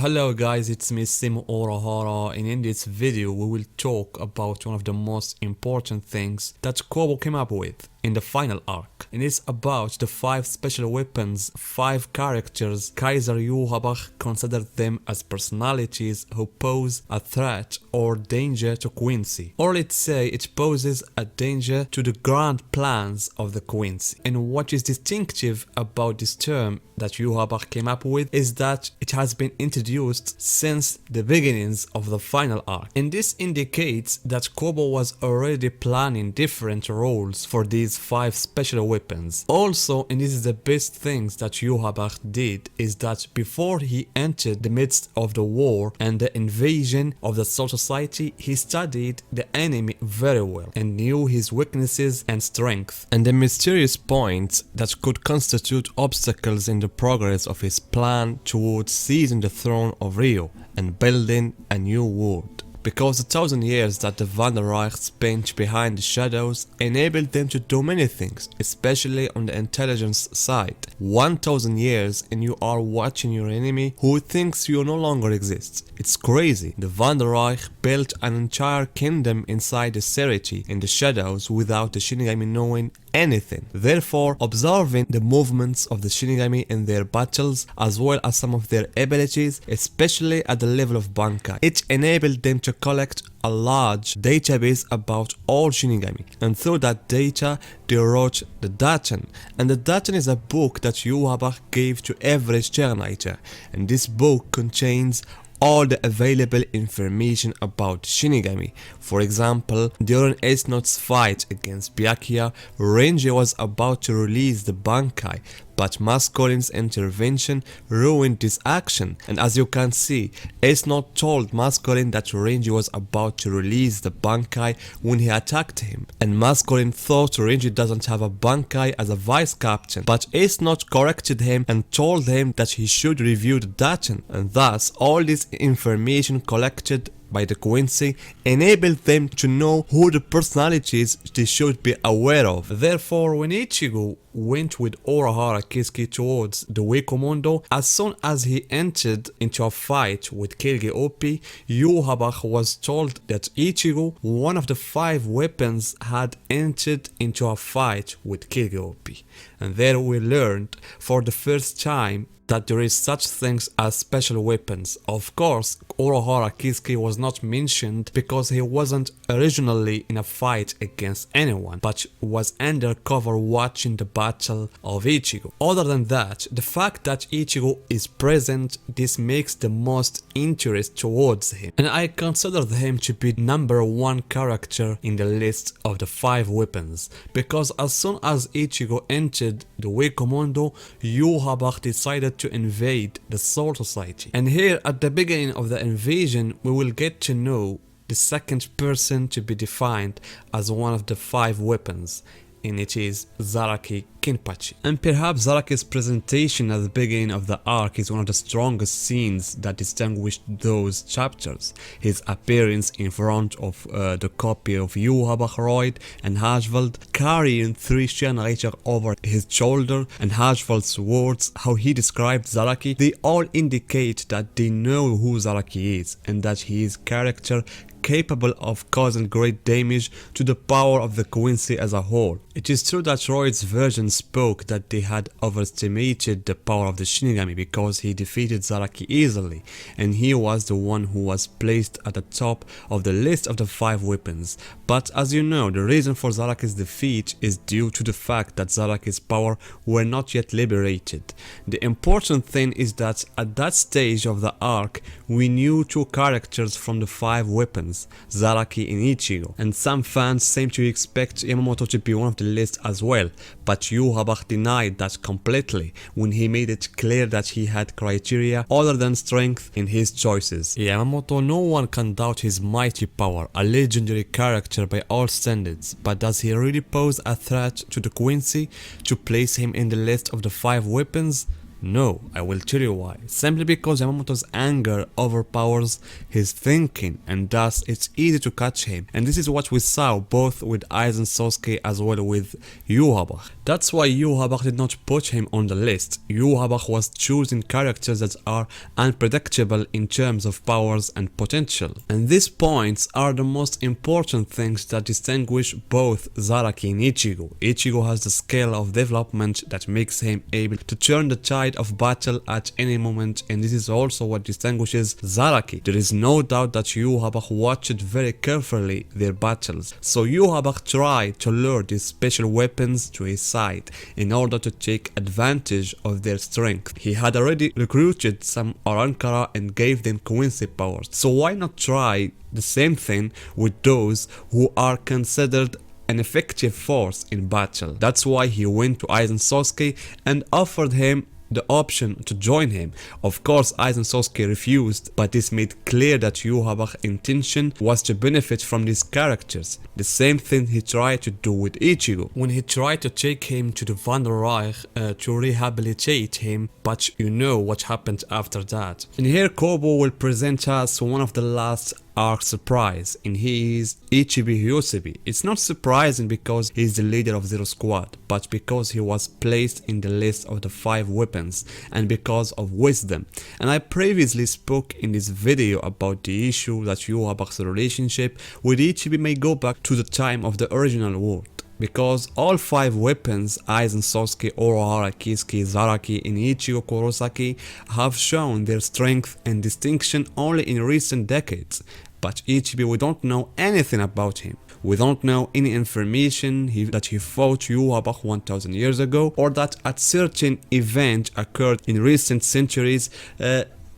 Hello guys, it's me Sim Urahara, and in this video we will talk about one of the most important things that Kubo came up with in the final arc. And it's about the 5 special weapons, 5 characters Kaiser Yuhabach considered them as personalities who pose a threat or danger to Quincy. Or let's say it poses a danger to the grand plans of the Quincy. And what is distinctive about this term that Yuhabach came up with is that it has been introduced since the beginnings of the final arc. And this indicates that Kubo was already planning different roles for these 5 special weapons. Also, and this is the best things that Yuhabach did, is that before he entered the midst of the war and the invasion of the Soul Society, he studied the enemy very well and knew his weaknesses and strengths and the mysterious points that could constitute obstacles in the progress of his plan towards seizing the throne of Rio and building a new world. Because the 1000 years that the Wanderreich spent behind the shadows enabled them to do many things, especially on the intelligence side. 1000 years and you are watching your enemy who thinks you no longer exist. It's crazy. The Wanderreich built an entire kingdom inside the Serity in the shadows without the Shinigami knowing anything. Therefore, observing the movements of the Shinigami in their battles as well as some of their abilities, especially at the level of Bankai, it enabled them to collect a large database about all Shinigami, and through that data they wrote the Daten. And the Daten is a book that Yuhabach gave to every Sternaiter, and this book contains all the available information about Shinigami. For example, during Ace Note's fight against Byakuya, Renji was about to release the Bankai, but Mascolin's intervention ruined this action. And as you can see, Ace Note told Mascolin that Renji was about to release the Bankai when he attacked him, and Mascolin thought Renji doesn't have a Bankai as a vice captain, but Ace Note corrected him and told him that he should review the Daten, and thus all this information collected by the Quincy enabled them to know who the personalities they should be aware of. Therefore, when Ichigo went with Urahara Kiski towards the Wikomondo, as soon as he entered into a fight with Kirige Oppi, Yuhabach was told that Ichigo, one of the 5 weapons, had entered into a fight with Kirige Oppi. And there we learned for the first time that there is such things as special weapons. Of course, Urahara Kiski was not mentioned because he wasn't originally in a fight against anyone, but was undercover watching the battle of Ichigo. Other than that, the fact that Ichigo is present, this makes the most interest towards him, and I considered him to be number 1 character in the list of the 5 weapons, because as soon as Ichigo entered the Wikomondo, Yuhabach decided to invade the Soul Society. And here at the beginning of the invasion we will get to know the second person to be defined as one of the 5 weapons, and it is Zaraki Kinpachi. And perhaps Zaraki's presentation at the beginning of the arc is one of the strongest scenes that distinguished those chapters. His appearance in front of the copy of Yuhabach Royd and Hashvald, carrying 3 Sternaiter over his shoulder, and Hashvald's words, how he described Zaraki, they all indicate that they know who Zaraki is and that he is character capable of causing great damage to the power of the Quincy as a whole. It is true that Royd's version spoke that they had overestimated the power of the Shinigami because he defeated Zaraki easily, and he was the one who was placed at the top of the list of the 5 weapons. But as you know, the reason for Zaraki's defeat is due to the fact that Zaraki's power were not yet liberated. The important thing is that at that stage of the arc we knew 2 characters from the 5 weapons, Zaraki and Ichigo, and some fans seem to expect Yamamoto to be one of the list as well, but Yuhabach denied that completely when he made it clear that he had criteria other than strength in his choices. Yamamoto, no one can doubt his mighty power, a legendary character by all standards, but does he really pose a threat to the Quincy to place him in the list of the 5 weapons? No, I will tell you why. Simply because Yamamoto's anger overpowers his thinking, and thus it's easy to catch him. And this is what we saw both with Aizen Sasuke as well with Yhwach. That's why Yhwach did not put him on the list. Yhwach was choosing characters that are unpredictable in terms of powers and potential. And these points are the most important things that distinguish both Zaraki and Ichigo. Ichigo has the scale of development that makes him able to turn the tide of battle at any moment, and this is also what distinguishes Zaraki. There is no doubt that Yhwach watched very carefully their battles, so Yhwach tried to lure these special weapons to his side in order to take advantage of their strength. He had already recruited some Urahara and gave them Quincy powers, so why not try the same thing with those who are considered an effective force in battle? That's why he went to Aizen Sasuke and offered him the option to join him. Of course, Aizen Sasuke refused, but this made clear that Yhwach's intention was to benefit from these characters. The same thing he tried to do with Ichigo, when he tried to take him to the Wanderreich to rehabilitate him, but you know what happened after that. And here Kubo will present us one of the last arc surprise, and he is Ichibi Hyosebi. It's not surprising because he is the leader of Zero Squad, but because he was placed in the list of the 5 weapons and because of wisdom. And I previously spoke in this video about the issue that Yhwach's relationship with Ichibi may go back to the time of the original world, because all 5 weapons, Aizen Sasuke, Urahara, Kisuke, Zaraki, and Ichigo Kurosaki, have shown their strength and distinction only in recent decades. But Ichibi, we don't know anything about him. We don't know any information that he fought Yhwach 1000 years ago, or that a certain event occurred in recent centuries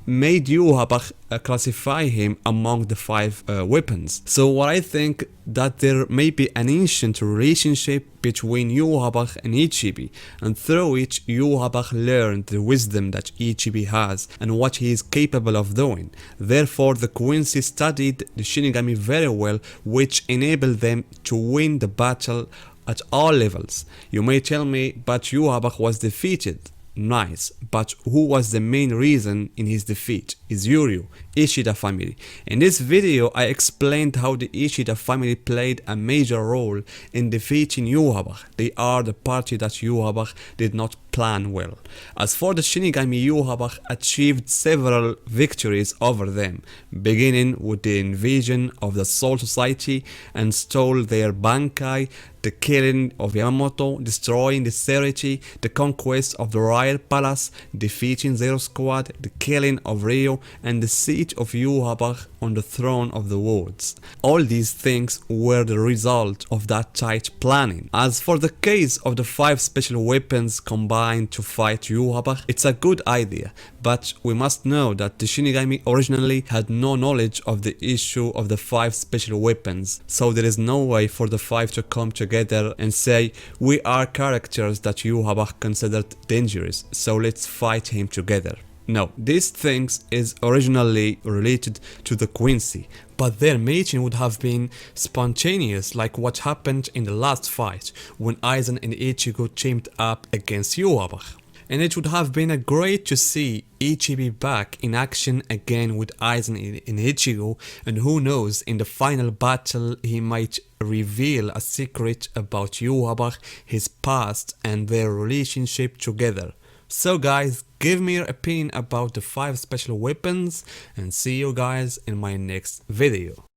made Yhwach classify him among the 5 weapons. So what I think that there may be an ancient relationship between Yhwach and Ichibi, and through which Yhwach learned the wisdom that Ichibi has and what he is capable of doing. Therefore, the Quincy studied the Shinigami very well, which enabled them to win the battle at all levels. You may tell me, but Yhwach was defeated. Nice, but who was the main reason in his defeat? Is Yuryu, Ishida family. In this video I explained how the Ishida family played a major role in defeating Yhwach. They are the party that Yhwach did not plan well. As for the Shinigami, Yhwach achieved several victories over them, beginning with the invasion of the Soul Society and stole their Bankai, the killing of Yamamoto, destroying the Serity, the conquest of the Royal Palace, defeating Zero Squad, the killing of Ryo, and the siege of Yhwach on the throne of the worlds. All these things were the result of that tight planning. As for the case of the 5 special weapons combined to fight Yhwach, it's a good idea, but we must know that the Shinigami originally had no knowledge of the issue of the 5 special weapons, so there is no way for the 5 to come together and say, we are characters that Yhwach considered dangerous, so let's fight him together. No, these things is originally related to the Quincy, but their mating would have been spontaneous, like what happened in the last fight when Aizen and Ichigo teamed up against Yhwach. And it would have been great to see Ichibi back in action again with Aizen and Ichigo, and who knows, in the final battle he might reveal a secret about Yhwach, his past, and their relationship together. So guys, give me your opinion about the 5 special weapons, and see you guys in my next video.